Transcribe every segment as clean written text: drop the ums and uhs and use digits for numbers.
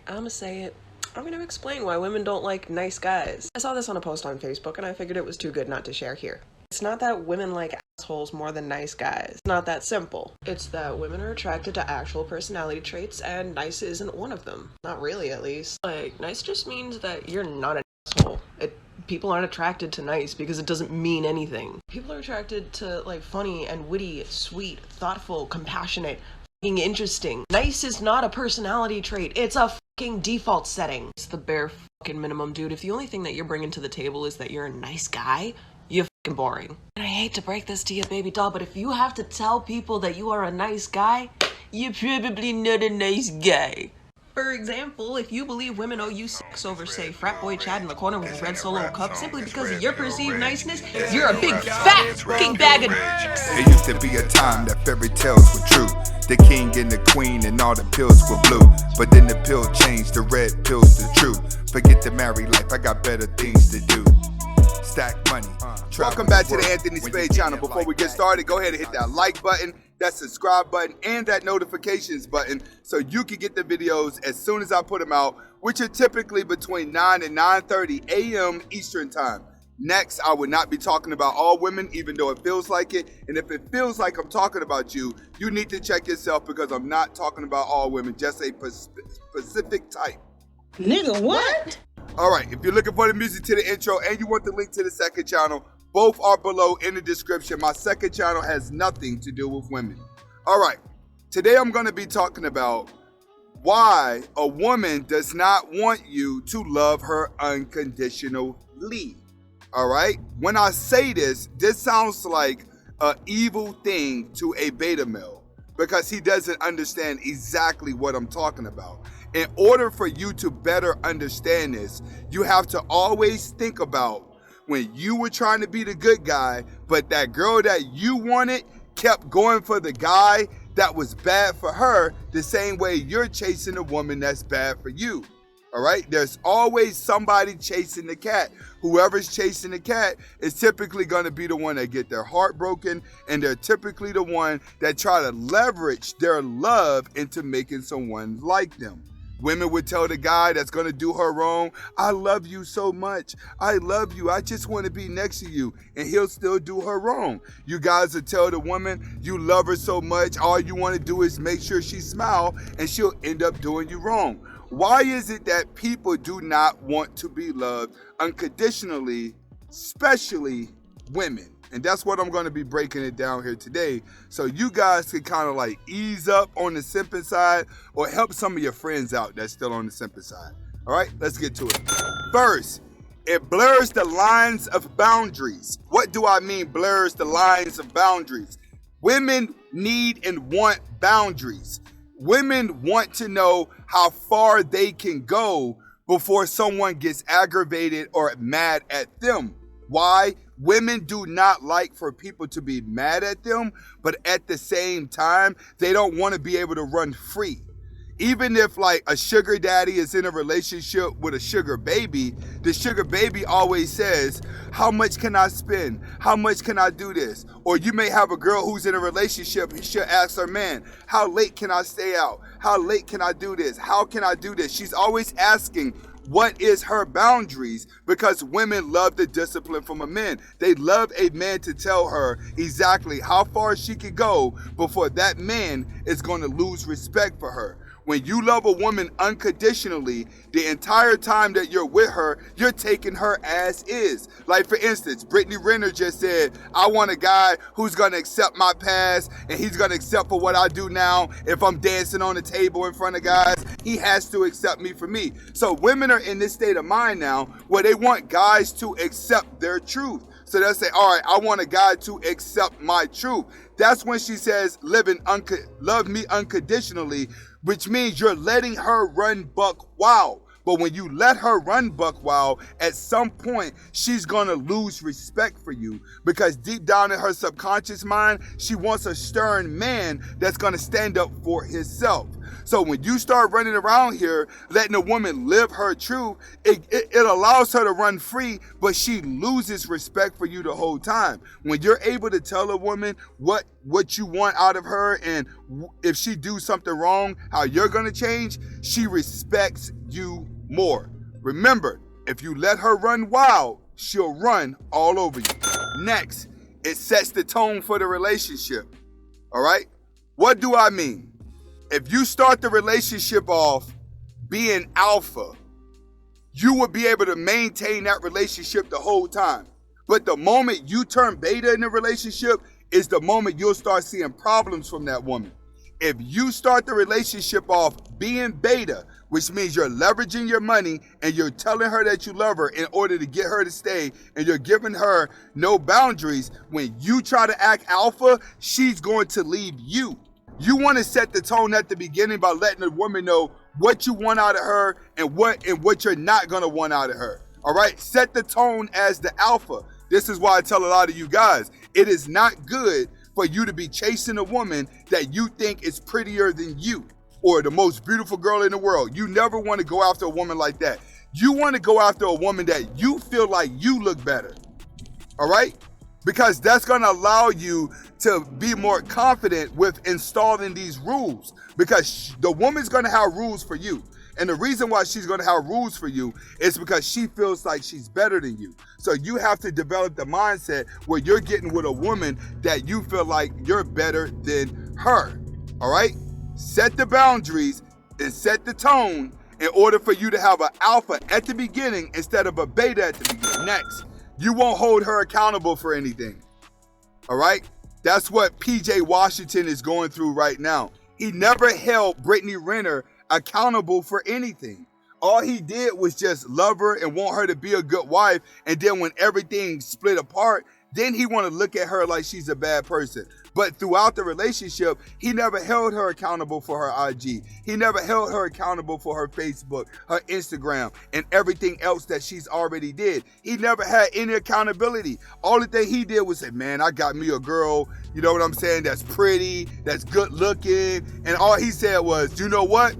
I'ma say it. I'm gonna explain why women don't like nice guys. I saw this on a post on Facebook and I figured it was too good not to share here. It's not that women like assholes more than nice guys. It's not that simple. It's that women are attracted to actual personality traits and nice isn't one of them. Not really, at least. Like, nice just means that you're not an asshole. People aren't attracted to nice because it doesn't mean anything. People are attracted to, like, funny and witty, sweet, thoughtful, compassionate, fucking interesting. Nice is not a personality trait. It's a fucking default setting. It's the bare fucking minimum, dude. If the only thing that you're bringing to the table is that you're a nice guy, you're fucking boring. And I hate to break this to you, baby doll, but if you have to tell people that you are a nice guy, you're probably not a nice guy. For example, if you believe women owe you sex over, say, frat boy Chad in the corner with his red Solo cup simply because of your perceived niceness, you're a big fat fucking bag of dicks. It used to be a time that fairy tales were true. The king and the queen and all the pills were blue. But then the pill changed, the red pill's the truth. Forget the married life, I got better things to do. Stack money. Welcome back to the Anthony Spade channel. Before we get started, go ahead and hit that like button, that subscribe button, and that notifications button so you can get the videos as soon as I put them out, which are typically between 9 and 9:30 a.m. Eastern time. Next, I would not be talking about all women, even though it feels like it. And if it feels like I'm talking about you, you need to check yourself because I'm not talking about all women, just a specific type. Nigga, what? All right, if you're looking for the music to the intro and you want the link to the second channel, both are below in the description. My second channel has nothing to do with women. All right, today I'm going to be talking about why a woman does not want you to love her unconditionally. All right, when I say this sounds like an evil thing to a beta male because he doesn't understand exactly what I'm talking about. In order for you to better understand this, you have to always think about when you were trying to be the good guy, but that girl that you wanted kept going for the guy that was bad for her, the same way you're chasing a woman that's bad for you. All right, there's always somebody chasing the cat. Whoever's chasing the cat is typically going to be the one that get their heart broken, and they're typically the one that try to leverage their love into making someone like them. Women would tell the guy that's going to do her wrong, I love you so much. I love you. I just want to be next to you. And he'll still do her wrong. You guys would tell the woman you love her so much. All you want to do is make sure she smiles and she'll end up doing you wrong. Why is it that people do not want to be loved unconditionally, especially women? And that's what I'm going to be breaking it down here today. So you guys can kind of like ease up on the simping side or help some of your friends out that's still on the simping side. All right, let's get to it. First, it blurs the lines of boundaries. What do I mean blurs the lines of boundaries? Women need and want boundaries. Women want to know how far they can go before someone gets aggravated or mad at them. Why? Women do not like for people to be mad at them, but at the same time, they don't want to be able to run free. Even if like a sugar daddy is in a relationship with a sugar baby, the sugar baby always says, how much can I spend? How much can I do this? Or you may have a girl who's in a relationship and she'll ask her man, how late can I stay out? How late can I do this? How can I do this? She's always asking, what is her boundaries? Because women love the discipline from a man. They love a man to tell her exactly how far she can go before that man is going to lose respect for her. When you love a woman unconditionally, the entire time that you're with her, you're taking her as is. Like for instance, Brittany Renner just said, I want a guy who's gonna accept my past and he's gonna accept for what I do now. If I'm dancing on the table in front of guys, he has to accept me for me. So women are in this state of mind now where they want guys to accept their truth. So they'll say, all right, I want a guy to accept my truth. That's when she says, love me unconditionally, which means you're letting her run buck wild. But when you let her run buck wild, at some point, she's going to lose respect for you because deep down in her subconscious mind, she wants a stern man that's going to stand up for himself. So when you start running around here, letting a woman live her truth, it allows her to run free, but she loses respect for you the whole time. When you're able to tell a woman what you want out of her, and if she do something wrong, how you're gonna change, she respects you more. Remember, if you let her run wild, she'll run all over you. Next, it sets the tone for the relationship. All right? What do I mean? If you start the relationship off being alpha, you will be able to maintain that relationship the whole time. But the moment you turn beta in the relationship is the moment you'll start seeing problems from that woman. If you start the relationship off being beta, which means you're leveraging your money and you're telling her that you love her in order to get her to stay, and you're giving her no boundaries, when you try to act alpha, she's going to leave you. You want to set the tone at the beginning by letting the woman know what you want out of her and what you're not going to want out of her. All right? Set the tone as the alpha. This is why I tell a lot of you guys, it is not good for you to be chasing a woman that you think is prettier than you or the most beautiful girl in the world. You never want to go after a woman like that. You want to go after a woman that you feel like you look better. All right? Because that's going to allow you to be more confident with installing these rules, because the woman's going to have rules for you. And the reason why she's going to have rules for you is because she feels like she's better than you. So you have to develop the mindset where you're getting with a woman that you feel like you're better than her. All right? Set the boundaries and set the tone in order for you to have an alpha at the beginning instead of a beta at the beginning. Next, you won't hold her accountable for anything. All right? That's what PJ Washington is going through right now. He never held Brittany Renner accountable for anything. All he did was just love her and want her to be a good wife. And then when everything split apart, then he want to look at her like she's a bad person. But throughout the relationship, he never held her accountable for her IG. He never held her accountable for her Facebook, her Instagram, and everything else that she's already did. He never had any accountability. All the thing he did was say, man, I got me a girl, you know what I'm saying, that's pretty, that's good looking. And all he said was, you know what?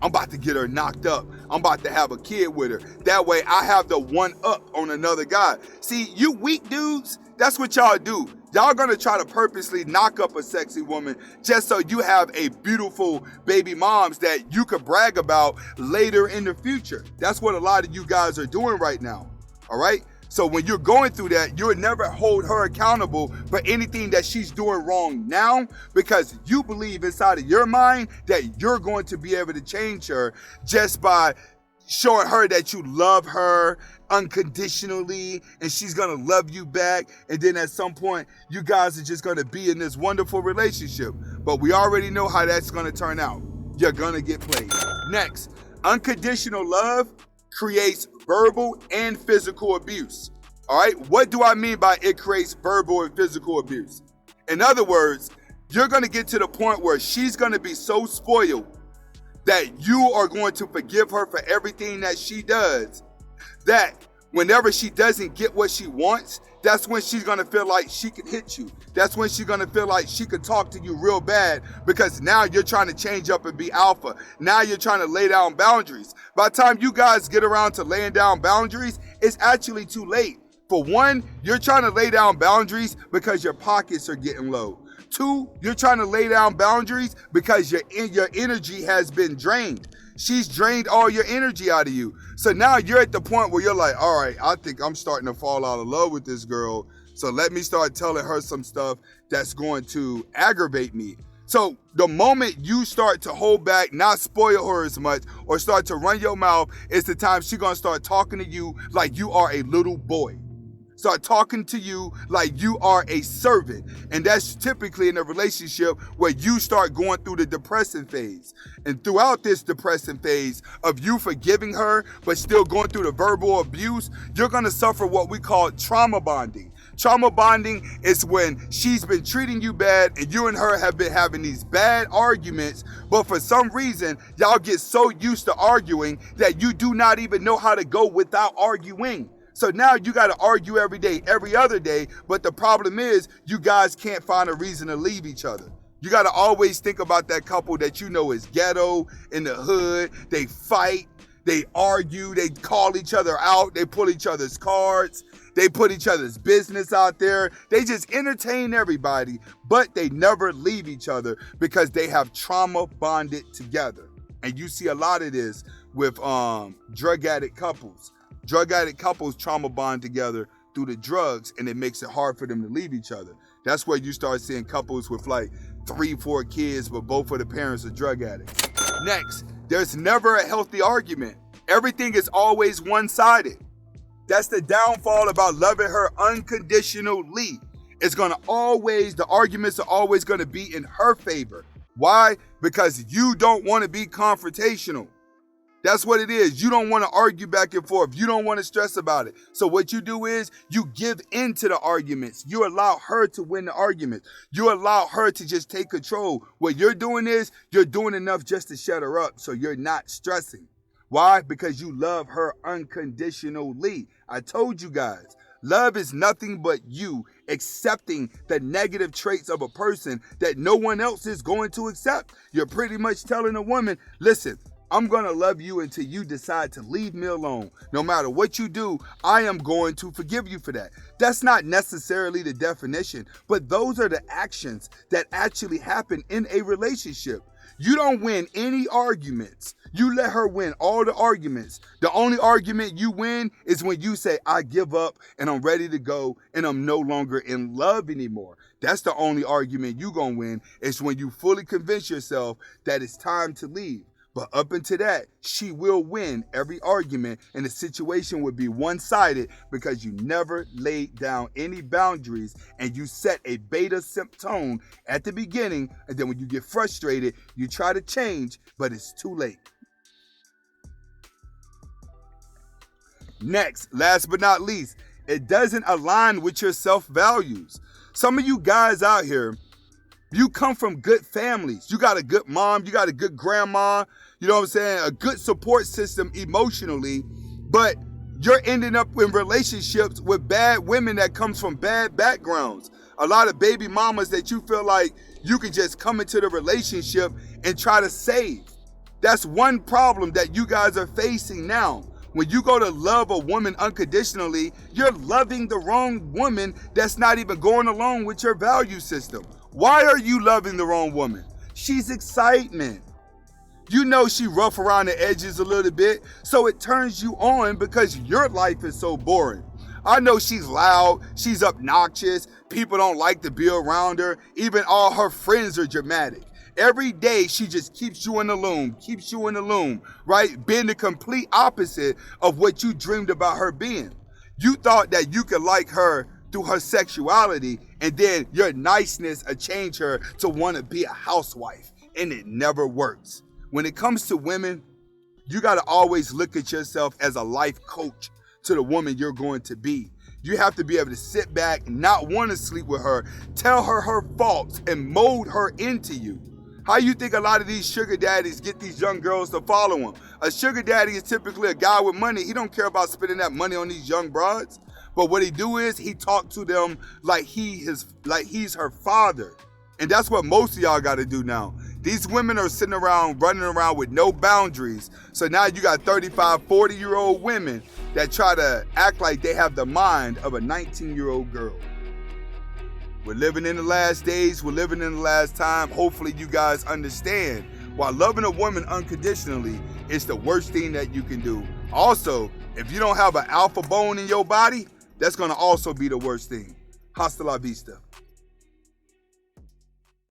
I'm about to get her knocked up. I'm about to have a kid with her. That way I have the one up on another guy. See, you weak dudes, that's what y'all do. Y'all gonna try to purposely knock up a sexy woman just so you have a beautiful baby moms that you could brag about later in the future. That's what a lot of you guys are doing right now, all right? So when you're going through that, you'll never hold her accountable for anything that she's doing wrong now, because you believe inside of your mind that you're going to be able to change her just by showing her that you love her unconditionally and she's gonna love you back. And then at some point, you guys are just gonna be in this wonderful relationship. But we already know how that's gonna turn out. You're gonna get played. Next, unconditional love creates verbal and physical abuse. All right, what do I mean by it creates verbal and physical abuse? In other words, you're gonna get to the point where she's gonna be so spoiled that you are going to forgive her for everything that she does, that whenever she doesn't get what she wants, that's when she's gonna feel like she could hit you. That's when she's gonna feel like she could talk to you real bad, because now you're trying to change up and be alpha. Now you're trying to lay down boundaries. By the time you guys get around to laying down boundaries, it's actually too late. For one, you're trying to lay down boundaries because your pockets are getting low. Two, you're trying to lay down boundaries because your energy has been drained. She's drained all your energy out of you. So now you're at the point where you're like, all right, I think I'm starting to fall out of love with this girl. So let me start telling her some stuff that's going to aggravate me. So the moment you start to hold back, not spoil her as much, or start to run your mouth, is the time she's gonna start talking to you like you are a little boy. Start talking to you like you are a servant. And that's typically in a relationship where you start going through the depressing phase. And throughout this depressing phase of you forgiving her, but still going through the verbal abuse, you're gonna suffer what we call trauma bonding. Trauma bonding is when she's been treating you bad and you and her have been having these bad arguments, but for some reason, y'all get so used to arguing that you do not even know how to go without arguing. So now you got to argue every day, every other day, but the problem is you guys can't find a reason to leave each other. You got to always think about that couple that you know is ghetto, in the hood. They fight, they argue, they call each other out, they pull each other's cards, they put each other's business out there. They just entertain everybody, but they never leave each other because they have trauma bonded together. And you see a lot of this with drug addict couples. Drug addict couples trauma bond together through the drugs, and it makes it hard for them to leave each other. That's where you start seeing couples with like 3-4 kids, but both of the parents are drug addicts. Next, there's never a healthy argument. Everything is always one-sided. That's the downfall about loving her unconditionally. The arguments are always gonna be in her favor. Why? Because you don't wanna be confrontational. That's what it is. You don't want to argue back and forth. You don't want to stress about it. So what you do is you give in to the arguments. You allow her to win the argument. You allow her to just take control. What you're doing is you're doing enough just to shut her up so you're not stressing. Why? Because you love her unconditionally. I told you guys, love is nothing but you accepting the negative traits of a person that no one else is going to accept. You're pretty much telling a woman, listen, I'm going to love you until you decide to leave me alone. No matter what you do, I am going to forgive you for that. That's not necessarily the definition, but those are the actions that actually happen in a relationship. You don't win any arguments. You let her win all the arguments. The only argument you win is when you say, I give up and I'm ready to go and I'm no longer in love anymore. That's the only argument you're going to win, is when you fully convince yourself that it's time to leave. But up until that, she will win every argument, and the situation would be one-sided because you never laid down any boundaries and you set a beta simp tone at the beginning, and then when you get frustrated, you try to change, but it's too late. Next, last but not least, it doesn't align with your self-values. Some of you guys out here, you come from good families. You got a good mom, you got a good grandma, you know what I'm saying? A good support system emotionally, but you're ending up in relationships with bad women that comes from bad backgrounds. A lot of baby mamas that you feel like you can just come into the relationship and try to save. That's one problem that you guys are facing now. When you go to love a woman unconditionally, you're loving the wrong woman that's not even going along with your value system. Why are you loving the wrong woman? She's excitement. You know she rough around the edges a little bit, so it turns you on because your life is so boring. I know she's loud, she's obnoxious, people don't like to be around her, even all her friends are dramatic. Every day she just keeps you in the loom, right? Being the complete opposite of what you dreamed about her being. You thought that you could like her through her sexuality, and then your niceness will change her to want to be a housewife, and it never works. When it comes to women, you got to always look at yourself as a life coach to the woman you're going to be. You have to be able to sit back, not want to sleep with her, tell her her faults, and mold her into you. How you think a lot of these sugar daddies get these young girls to follow them? A sugar daddy is typically a guy with money. He don't care about spending that money on these young broads. But what he do is he talk to them like he's her father. And that's what most of y'all got to do now. These women are sitting around, running around with no boundaries. So now you got 35, 40-year-old women that try to act like they have the mind of a 19-year-old girl. We're living in the last days. We're living in the last time. Hopefully you guys understand why loving a woman unconditionally is the worst thing that you can do. Also, if you don't have an alpha bone in your body, that's going to also be the worst thing. Hasta la vista.